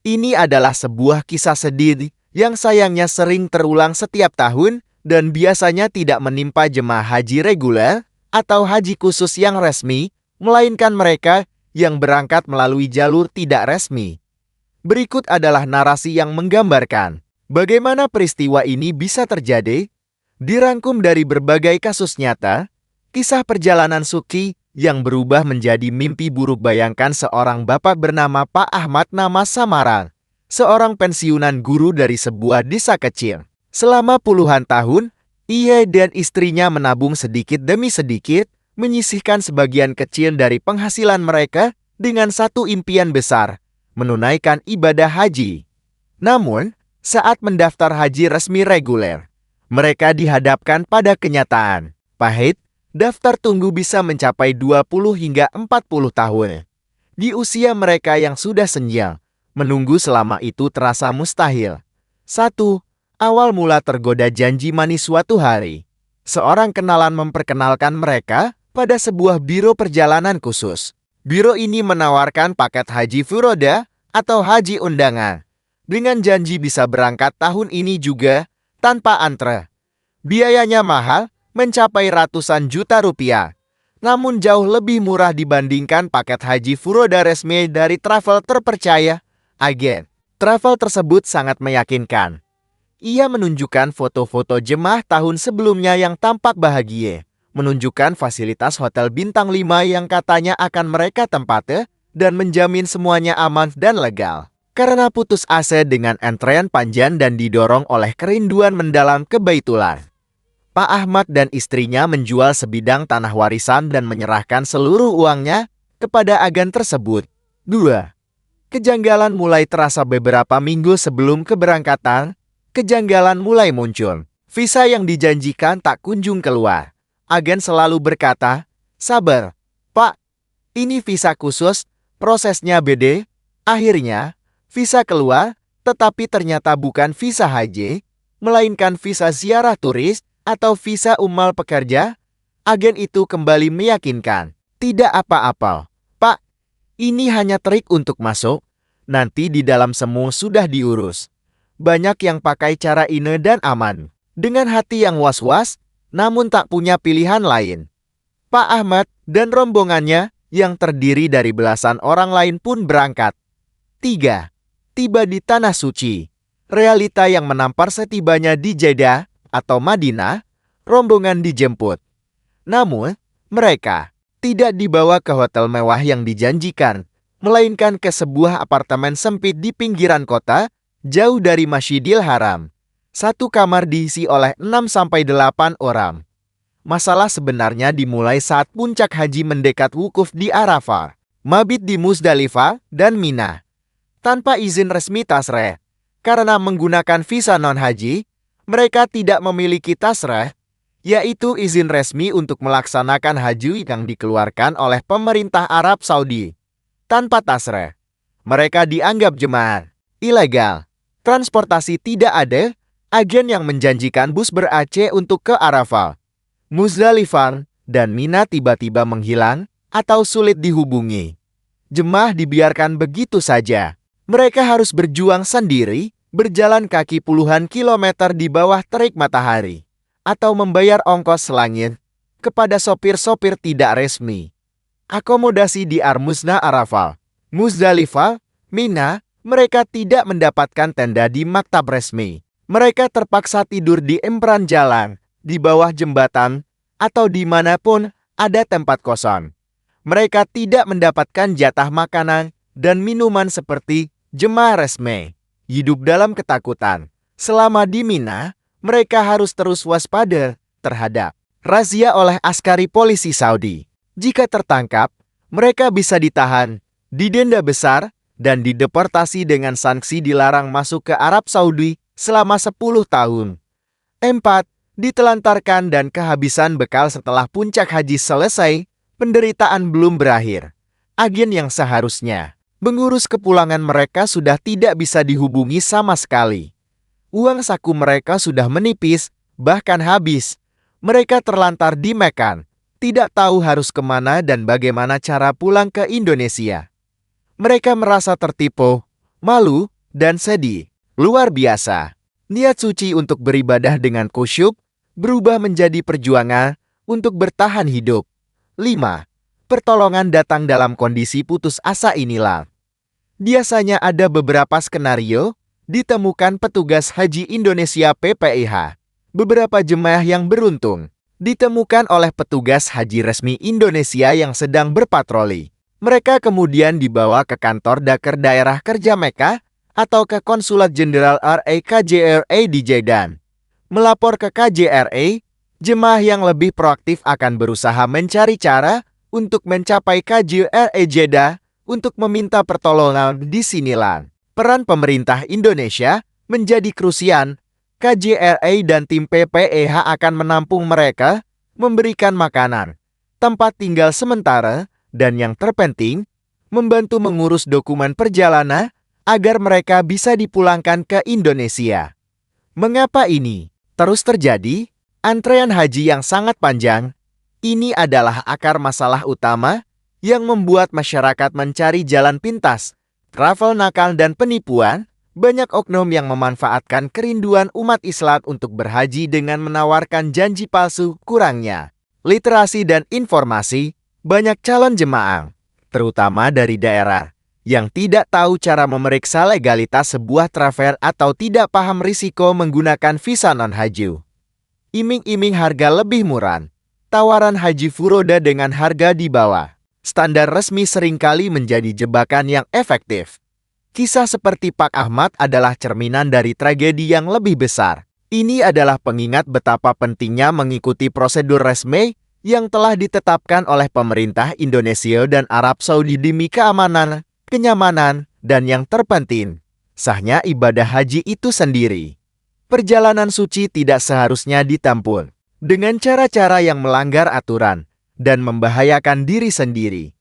Ini adalah sebuah kisah sedih yang sayangnya sering terulang setiap tahun dan biasanya tidak menimpa jemaah haji reguler atau haji khusus yang resmi, melainkan mereka yang berangkat melalui jalur tidak resmi. Berikut adalah narasi yang menggambarkan bagaimana peristiwa ini bisa terjadi. Dirangkum dari berbagai kasus nyata, kisah perjalanan Suki yang berubah menjadi mimpi buruk. Bayangkan seorang bapak bernama Pak Ahmad nama samaran, seorang pensiunan guru dari sebuah desa kecil. Selama puluhan tahun, ia dan istrinya menabung sedikit demi sedikit, menyisihkan sebagian kecil dari penghasilan mereka dengan satu impian besar, menunaikan ibadah haji. Namun, saat mendaftar haji resmi reguler, mereka dihadapkan pada kenyataan pahit. Daftar tunggu bisa mencapai 20 hingga 40 tahun. Di usia mereka yang sudah senja, menunggu selama itu terasa mustahil. 1. Awal mula tergoda janji manis. Suatu hari, seorang kenalan memperkenalkan mereka pada sebuah biro perjalanan khusus. Biro ini menawarkan paket haji furoda atau haji undangan, dengan janji bisa berangkat tahun ini juga tanpa antre. Biayanya mahal, mencapai ratusan juta rupiah, namun jauh lebih murah dibandingkan paket haji furoda resmi dari travel terpercaya. Agen travel tersebut sangat meyakinkan. Ia menunjukkan foto-foto jemaah tahun sebelumnya yang tampak bahagia, menunjukkan fasilitas hotel bintang 5 yang katanya akan mereka tempati, dan menjamin semuanya aman dan legal. Karena putus asa dengan antrean panjang dan didorong oleh kerinduan mendalam ke Baitullah, Pak Ahmad dan istrinya menjual sebidang tanah warisan dan menyerahkan seluruh uangnya kepada agen tersebut. 2. Kejanggalan mulai terasa. Beberapa minggu sebelum keberangkatan, kejanggalan mulai muncul. Visa yang dijanjikan tak kunjung keluar. Agen selalu berkata, "Sabar, Pak, ini visa khusus, prosesnya beda." Akhirnya, visa keluar, tetapi ternyata bukan visa haji, melainkan visa ziarah turis atau visa umal pekerja. Agen itu kembali meyakinkan, "Tidak apa-apa, Pak. Ini hanya trik untuk masuk. Nanti di dalam semua sudah diurus." Banyak yang pakai cara ini dan aman. Dengan hati yang was-was, namun tak punya pilihan lain, Pak Ahmad dan rombongannya yang terdiri dari belasan orang lain pun berangkat. 3. Tiba di Tanah Suci. Realita yang menampar setibanya di Jeddah atau Madinah, rombongan dijemput. Namun, mereka tidak dibawa ke hotel mewah yang dijanjikan, melainkan ke sebuah apartemen sempit di pinggiran kota, jauh dari Masjidil Haram. Satu kamar diisi oleh 6-8 orang. Masalah sebenarnya dimulai saat puncak haji mendekat wukuf di Arafah, mabit di Muzdalifah dan Mina. Tanpa izin resmi tasreh, karena menggunakan visa non-haji, mereka tidak memiliki tasreh, yaitu izin resmi untuk melaksanakan haji yang dikeluarkan oleh pemerintah Arab Saudi. Tanpa tasreh, mereka dianggap jemaah ilegal. Transportasi tidak ada. Agen yang menjanjikan bus ber-AC untuk ke Arafah, Muzdalifah, dan Mina tiba-tiba menghilang atau sulit dihubungi. Jemaah dibiarkan begitu saja. Mereka harus berjuang sendiri, berjalan kaki puluhan kilometer di bawah terik matahari, atau membayar ongkos selangit kepada sopir-sopir tidak resmi. Akomodasi di Armusna Arafah, Muzdalifah, Mina, mereka tidak mendapatkan tenda di maktab resmi. Mereka terpaksa tidur di emperan jalan, di bawah jembatan, atau dimanapun ada tempat kosong. Mereka tidak mendapatkan jatah makanan dan minuman seperti jemaah resmi. Hidup dalam ketakutan. Selama di Mina, mereka harus terus waspada terhadap razia oleh askari polisi Saudi. Jika tertangkap, mereka bisa ditahan, didenda besar, dan dideportasi dengan sanksi dilarang masuk ke Arab Saudi selama 10 tahun. 4. Ditelantarkan dan kehabisan bekal. Setelah puncak haji selesai, penderitaan belum berakhir. Agen yang seharusnya mengurus kepulangan mereka sudah tidak bisa dihubungi sama sekali. Uang saku mereka sudah menipis, bahkan habis. Mereka terlantar di Mekan, tidak tahu harus kemana dan bagaimana cara pulang ke Indonesia. Mereka merasa tertipu, malu, dan sedih. Luar biasa. Niat suci untuk beribadah dengan khusyuk berubah menjadi perjuangan untuk bertahan hidup. 5. Pertolongan datang dalam kondisi putus asa inilah. Biasanya ada beberapa skenario ditemukan petugas haji Indonesia PPIH. Beberapa jemaah yang beruntung ditemukan oleh petugas haji resmi Indonesia yang sedang berpatroli. Mereka kemudian dibawa ke kantor Dakar Daerah Kerja Mekah atau ke Konsulat Jenderal KJRA di Jeddah. Melapor ke KJRA, jemaah yang lebih proaktif akan berusaha mencari cara untuk mencapai KJRA Jeddah untuk meminta pertolongan. Disinilah peran pemerintah Indonesia menjadi krusial. KJRA dan tim PPIH akan menampung mereka, memberikan makanan, tempat tinggal sementara, dan yang terpenting, membantu mengurus dokumen perjalanan agar mereka bisa dipulangkan ke Indonesia. Mengapa ini terus terjadi? Antrean haji yang sangat panjang. Ini adalah akar masalah utama yang membuat masyarakat mencari jalan pintas, travel nakal dan penipuan. Banyak oknum yang memanfaatkan kerinduan umat Islam untuk berhaji dengan menawarkan janji palsu. Kurangnya literasi dan informasi, banyak calon jemaah, terutama dari daerah, yang tidak tahu cara memeriksa legalitas sebuah travel atau tidak paham risiko menggunakan visa non-haji. Iming-iming harga lebih murah, tawaran haji furoda dengan harga di bawah standar resmi seringkali menjadi jebakan yang efektif. Kisah seperti Pak Ahmad adalah cerminan dari tragedi yang lebih besar. Ini adalah pengingat betapa pentingnya mengikuti prosedur resmi yang telah ditetapkan oleh pemerintah Indonesia dan Arab Saudi demi keamanan, kenyamanan, dan yang terpenting, sahnya ibadah haji itu sendiri. Perjalanan suci tidak seharusnya ditempuh dengan cara-cara yang melanggar aturan dan membahayakan diri sendiri.